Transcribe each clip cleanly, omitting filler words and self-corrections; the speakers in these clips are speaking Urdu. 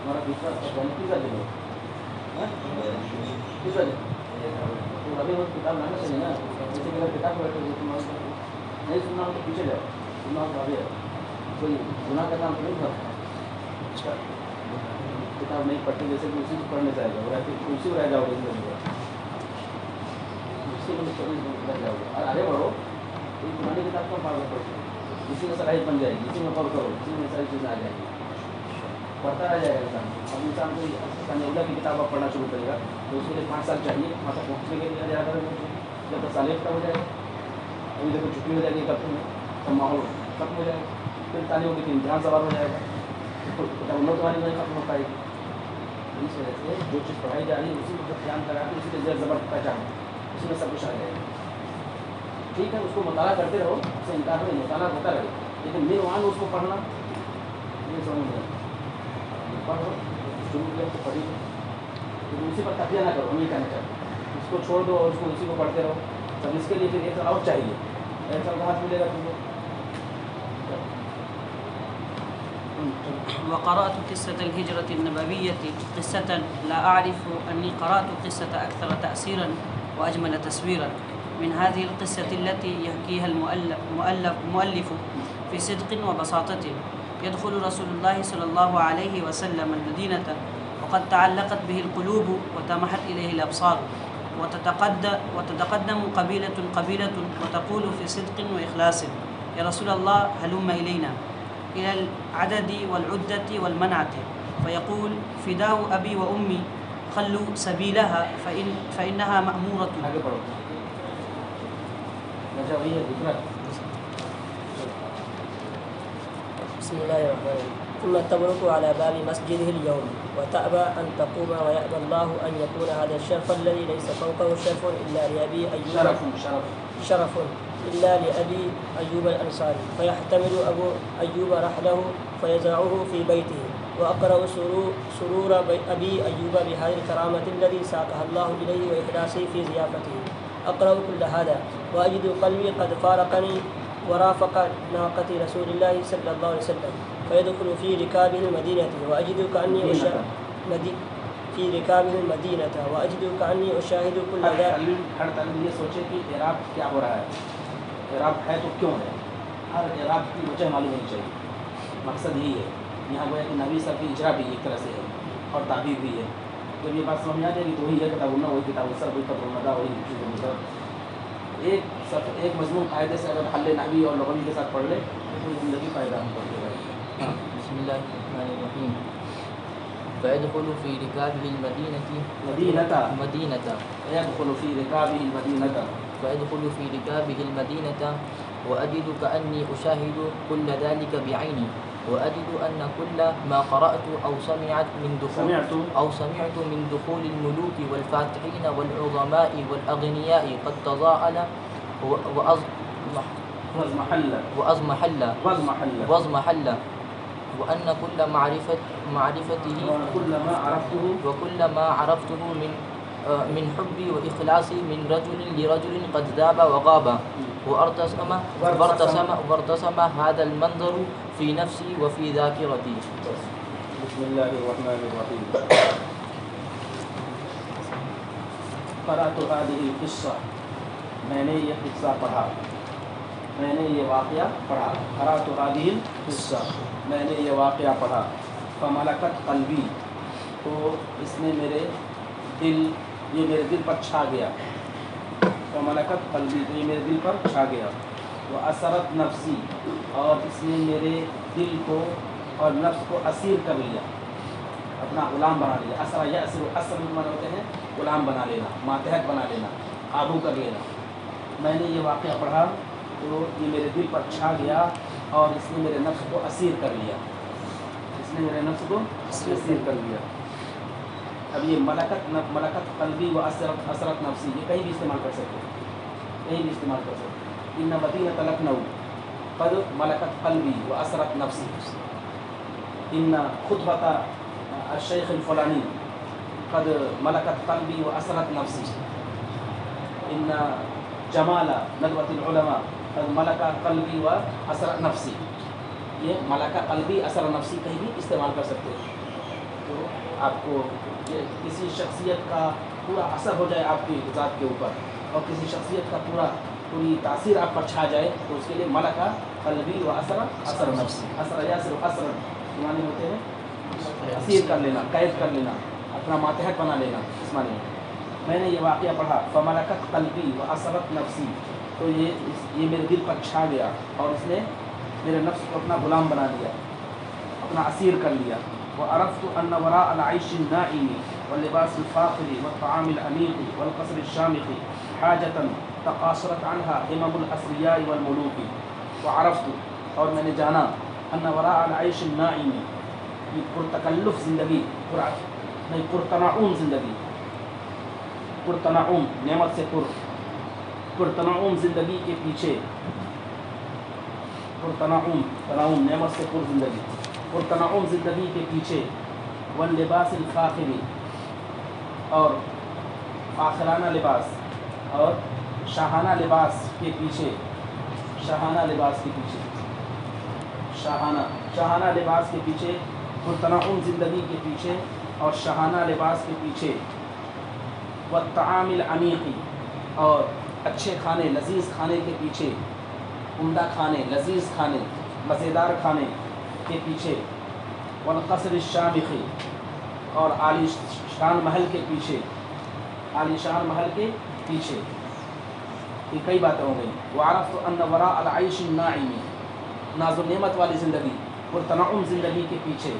ہمارا دوسرا تیسرا دن ہے تیسرا دن تو ابھی وہ کتاب لانا چاہیے نا. جیسے کہ اگر کتاب بیٹھے نہیں سننا ہو تو پیچھے جاؤ, سننا ہو تو آگے جاؤ. کوئی گناہ کا کام تو نہیں تھا, کتاب نہیں پڑھتے جیسے کہ اسی کو پڑھنے جائے گا, اسی کو رہ جاؤ گے اسی کو رہ جاؤ گے. اور آگے بڑھو ایک پرانی کتاب کو پڑھ پڑھو, اسی میں صلاحیت بن جائے گی, اسی میں غور کرو, اسی میں ساری چیزیں آ جائیں گی, پڑھتا رہ جائے گا انسان. اب انسان کو ثانیہ کی کتاب آپ پڑھنا شروع کرے گا تو اس کے لیے 5 سال چاہیے وہاں تک پہنچنے کے لیے. زیادہ جب تک سال ختم ہو جائے گا, ابھی دیکھو چھٹی ہو جائے گی کب سب ماحول ختم ہو جائے گا, پھر تعلیم ہوگی, امتحان سوال ہو جائے گا, تو نوٹ والی نہیں ختم ہو پائے گی. اس وجہ سے جو چیز پڑھائی جا رہی ہے اسی کو دھیان لگا کے اسی کے زیر زبر پہچان, اسی میں سب کچھ آ جائے گا. ٹھیک ہے, اس کو مطالعہ کرتے رہو, اس سے انکار نہیں, مطالعہ ہوتا رہے, لیکن میرے وہاں اس کو پڑھنا یہ سمجھ میں پڑھو شروع کیا تو پڑھی, لیکن اسی پر تکیہ نہ کرو. ہم یہ کہنا چاہتے ہیں اس کو چھوڑ دو اور اس کو اسی کو پڑھتے رہو. تب اس کے لیے پھر 1 سال اور چاہیے, 1 سال کا ہاتھ ملے گا تم کو. وقرأت قصة الهجرة النبوية قصة لا أعرف أني قرأت قصة أكثر تأثيرا وأجمل تصويرا من هذه القصة التي يحكيها المؤلف في صدق وبساطة. يدخل رسول الله صلى الله عليه وسلم المدينة وقد تعلقت به القلوب وتمحت إليه الأبصار, وتتقدم قبيلة وتقول في صدق وإخلاص: يا رسول الله هلم إلينا إلى العدد والعدة والمنعة. فيقول: فداه أبي وأمي خلوا سبيلها فإنها مأمورة. بسم الله الرحمن الرحيم. ثم تبرك على باب مسجده اليوم وتأبى أن تقوم ويأبى الله أن يكون هذا الشرف الذي ليس فوقه شرف إلا لأبي أيوب شرف إلا لأبي أيوب الأنصاري. فيحتمل أبو أيوب رحله فيزرعه في بيته. وأقرأ سرور أبي أيوب بهذه الكرامة الذي ساقها الله إليه وإخلاصه في ضيافته. أقرأ كل هذا وأجد قلبي قد فارقني ورافق ناقة رسول الله صلى الله عليه وسلم فيدخل في ركابه المدينة وأجد كأني في ركابه المدينة وأجد كأني أشاهد كل ذلك. ہر طالب یہ سوچے کہ اعراب کیا ہو رہا ہے, اعراب ہے تو کیوں ہے, ہر اعراب کی وجہ معلوم ہونی چاہیے. مقصد یہی ہے. یہاں گویا کہ نبی صاحب کی اجرا بھی ایک طرح سے ہے اور تعبیر بھی ہے. جب یہ بات سمجھ آ جائے گی تو وہی ہے کتاب اللہ, وہی کتاب السر, وہی قدر الندہ, وہی ایک مضمون قاعدے سے اگر حل نحوی اور لغوی کے ساتھ پڑھ لے تو زندگی فائدہ ہم پڑھ لے گا. بسم الله الرحمن الرحيم. فيدخل في ركابه المدينة فيدخل في ركابه المدينة فيدخل في ركابه المدينة وأجد كأني أشاهد كل ذلك بعيني, وأجد أن كل ما قرأت أو سمعت من دخول الملوك والفاتحين والعظماء والأغنياء قد تضاءل وأضمحل, وأن كل معرفته وكل ما عرفته من حبي وإخلاصي من رجل لرجل قد ذاب وغاب, وارتسم هذا المنظر في نفسي وفي ذاكرتي. بسم الله الرحمن الرحيم. قرأت هذه القصة, میں نے یہ قصہ پڑھا, میں نے یہ واقعہ پڑھا. قرأت هذه القصة, میں نے یہ واقعہ پڑھا. فملکت قلبی, تو اس نے میرے دل پر چھا گیا. فملکت قلبی, تو یہ میرے دل پر چھا گیا. وأسرت نفسی, اور اس نے میرے دل کو اور نفس کو اسیر کر لیا, اپنا غلام بنا لیا. اسرا یأسر, اسر معنی ہوتے ہیں غلام بنا لینا, ماتحت بنا لینا, قابو کر لینا. میں نے یہ واقعہ پڑھا تو یہ میرے دل پر چھا گیا اور اس نے میرے نفس کو اسیر کر لیا. اب یہ ملکت قلبی و اثرت نفسی, یہ کہیں بھی استعمال کر سکتے, ان مدینۃ لکھنؤ قد ملکت قلبی و اثرت نفسی, ان خطبۃ الشیخ الفلانی قد ملکت قلبی و اثرت نفسی, ان جمال ندوۃ العلماء قد ملک قلبی و اثرت نفسی. یہ ملکہ قلبی اثر نفسی کہیں بھی استعمال کر سکتے ہیں. تو آپ کو کسی شخصیت کا پورا اثر ہو جائے آپ کی ذات کے اوپر، اور کسی شخصیت کا پوری تاثیر آپ پر چھا جائے، تو اس کے لیے ملکہ قلبی و اثر نفسی، اثر یا صرف اثر معنی ہوتے ہیں اسیر کر لینا، قید کر لینا، اپنا ماتحت بنا لینا، اس معنی میں نے یہ واقعہ پڑھا فملکت قلبی و اثرت نفسی، تو یہ میرے دل پر چھا گیا اور اس نے میرے نفس کو اپنا غلام بنا لیا، اپنا اسیر کر لیا۔ وعرفت ان وراء العيش الناعم واللباس الفاخر والطعام الأنيق والقصر الشامخ حاجة تقاصرت عنها همم الأثرياء والملوك۔ وعرفت اور میں نے جانا ان وراء العيش الناعم، یہ پرتکلف زندگی، پرتنعوم زندگی، پرتنعوم نعمت سے پرتنعوم زندگی کے پیچھے، تنعوم نعمت سے پر زندگی، پرتنعوم زندگی کے پیچھے، واللباس الفاخر اور فاخرانہ لباس اور شاہانہ لباس کے پیچھے، شاہانہ لباس کے پیچھے، شاہانہ لباس کے پیچھے، پرتنعوم زندگی کے پیچھے اور شاہانہ لباس کے پیچھے، والطعام العمیق اور اچھے کھانے لذیذ کھانے کے پیچھے، عمدہ کھانے لذیذ کھانے مزیدار کھانے کے پیچھے، والقصر الشامخ اور عالی شان محل کے پیچھے، عالی شان محل کے پیچھے، یہ کئی باتیں ہو گئی۔ وعرفت ان وراء العيش الناعم، ناز و نعمت والی زندگی، پرتنعم زندگی کے پیچھے،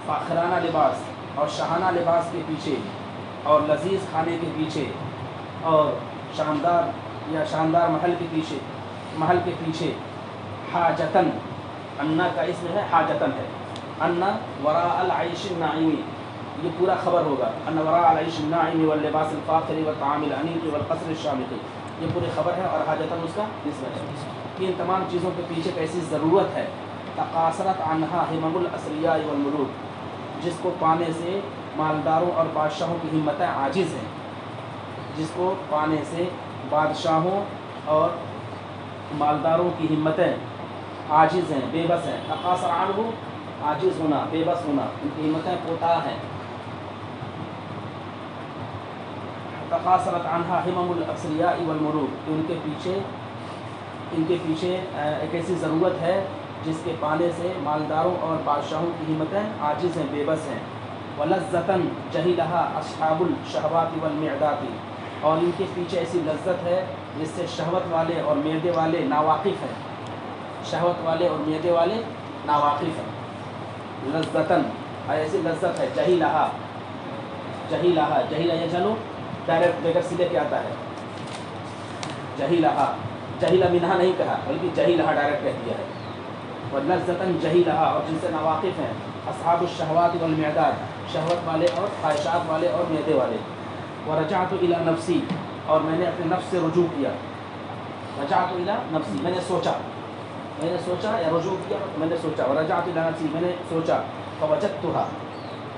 فاخرانہ لباس اور شاہانہ لباس کے پیچھے اور لذیذ کھانے کے پیچھے اور شاندار محل کے پیچھے، حاجتن، انا کا اسم ہے حاجتن ہے، انا وراء العيش الناعم، یہ پورا خبر ہوگا، ان وراء العيش الناعم واللباس الفاخر والطعام الانيق والقصر الشامخ، یہ پوری خبر ہے اور حاجتن اس کا نسبت ہے۔ ان تمام چیزوں کے پیچھے ایسی ضرورت ہے، تقاصرت عنها همم الأثرياء والملوك، جس کو پانے سے مالداروں اور بادشاہوں کی ہمتیں عاجز ہیں، جس کو پانے سے بادشاہوں اور مالداروں کی ہمتیں عاجز ہیں، بے بس ہیں۔ تقاصر عنہ، عاجز ہونا، بے بس ہونا، ان کی ہمتیں کوتاہ ہیں۔ تقاصرت عنہا همم الأثرياء والملوک، ان کے پیچھے ایک ایسی ضرورت ہے جس کے پانے سے مالداروں اور بادشاہوں کی ہمتیں عاجز ہیں، بے بس ہیں۔ ولذتاً جہلها اصحاب الشہوات والمعدات، اور ان کے پیچھے ایسی لذت ہے جس سے شہوت والے اور معدے والے ناواقف ہیں، شہوت والے اور معدے والے ناواقف ہیں۔ لذتاً ایسی لذت ہے، جہلها یجہلو ڈائریکٹ بغیر سیدھے کے آتا ہے، جہیلا منہا نہیں کہا بلکہ جہیلہا ڈائریکٹ کہہ دیا ہے۔ ولذتاً جہیلہا، اور جن سے ناواقف ہیں، اصحاب الشہوات والمعدات، شہوت والے اور خواہشات والے اور معدے والے۔ ورجعت الی نفسی، اور میں نے اپنے نفس سے رجوع کیا، رجعت الی نفسی، میں نے سوچا یا رجوع کیا، میں نے سوچا، ورجعت الی نفسی، میں نے سوچا، فوجدتها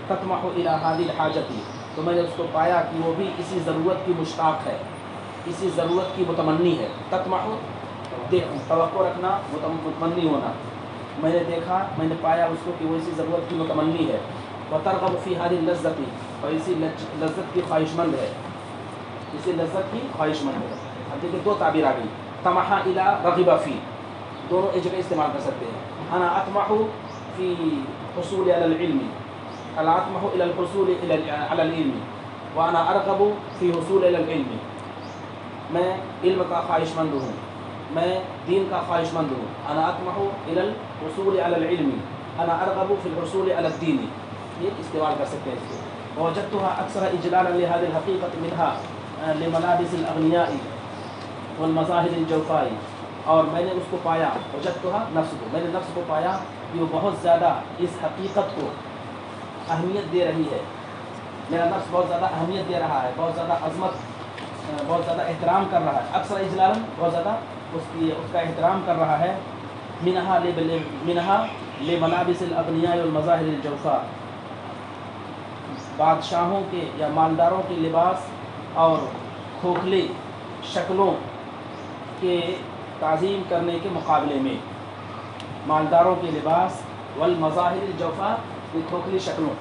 تطمح الی هذه الحاجة، تو میں نے اس کو پایا کہ وہ بھی اسی ضرورت کی مشتاق ہے، اسی ضرورت کی متمنی ہے۔ تطمح توقع رکھنا، متمنی ہونا، میں نے دیکھا، میں نے پایا اس کو کہ وہ اسی ضرورت کی متمنی ہے۔ وترغب فی هذه اللذة، اور اسی لذت کی خواہش مند ہے، اسی لذت کی خواہش مند ہے۔ اب دیکھیں دو تعبیر آ گئی، طمح الی رغب فی، دونوں ایک جگہ استعمال کر سکتے ہیں۔ انا اطمح فی حصول علی العلم، انا اطمح الی الحصول علی العلم، وانا ارغب فی حصول علی العلم، میں علم کا خواہش مند ہوں، میں دین کا خواہش مند ہوں۔ انا اطمح الی الحصول علی العلم، انا ارغب فی الحصول علی الدین، یہ استعمال کر سکتے ہیں اس کو۔ ووجدتها اکثر اجلالا لهذه الحقیقة منها لملابس الاغنیاء والمظاہر الجوفاء، اور میں نے اس کو پایا، وجدتها نفس کو، میں نے نفس کو پایا کہ وہ بہت زیادہ اس حقیقت کو اہمیت دے رہی ہے، میرا نفس بہت زیادہ اہمیت دے رہا ہے، بہت زیادہ عظمت، بہت زیادہ احترام کر رہا ہے، اکثر اجلالا بہت زیادہ اس کا احترام کر رہا ہے، منہا لملابس الاغنیاء والمظاہر الجوفاء، بادشاہوں کے یا مالداروں کے لباس اور کھوکھلے شکلوں کے تعظیم کرنے کے مقابلے میں، مالداروں کے لباس والمظاہر الجوفاء، کھوکھلی شکلوں